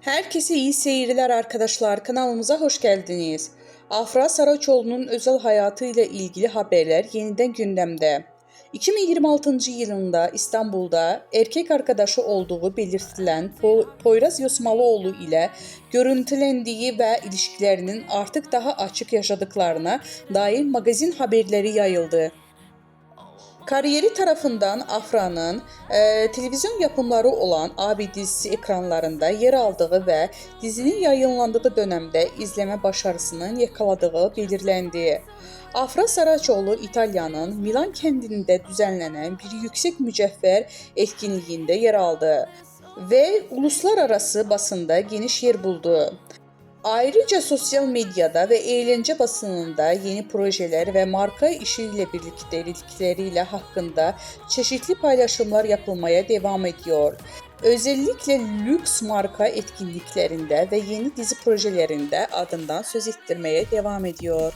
Herkese iyi seyirler arkadaşlar. Kanalımıza hoş geldiniz. Afra Saraçoğlu'nun özel hayatı ile ilgili haberler yeniden gündemde. 2026 yılında İstanbul'da erkek arkadaşı olduğu belirtilen Poyraz Yosmalıoğlu ile görüntülendiği ve ilişkilerinin artık daha açık yaşadıklarına dair magazin haberleri yayıldı. Kariyeri tarafından Afra'nın televizyon yapımları olan Abi dizisi ekranlarında yer aldığı ve dizinin yayınlandığı dönemde izleme başarısının yakaladığı belirlendi. Afra Saraçoğlu İtalya'nın Milan kentinde düzenlenen bir yüksek mücevher etkinliğinde yer aldı ve uluslararası basında geniş yer buldu. Ayrıca sosyal medyada ve eğlence basınında yeni projeler ve marka işiyle birliktelikleriyle hakkında çeşitli paylaşımlar yapılmaya devam ediyor. Özellikle lüks marka etkinliklerinde ve yeni dizi projelerinde adından söz ettirmeye devam ediyor.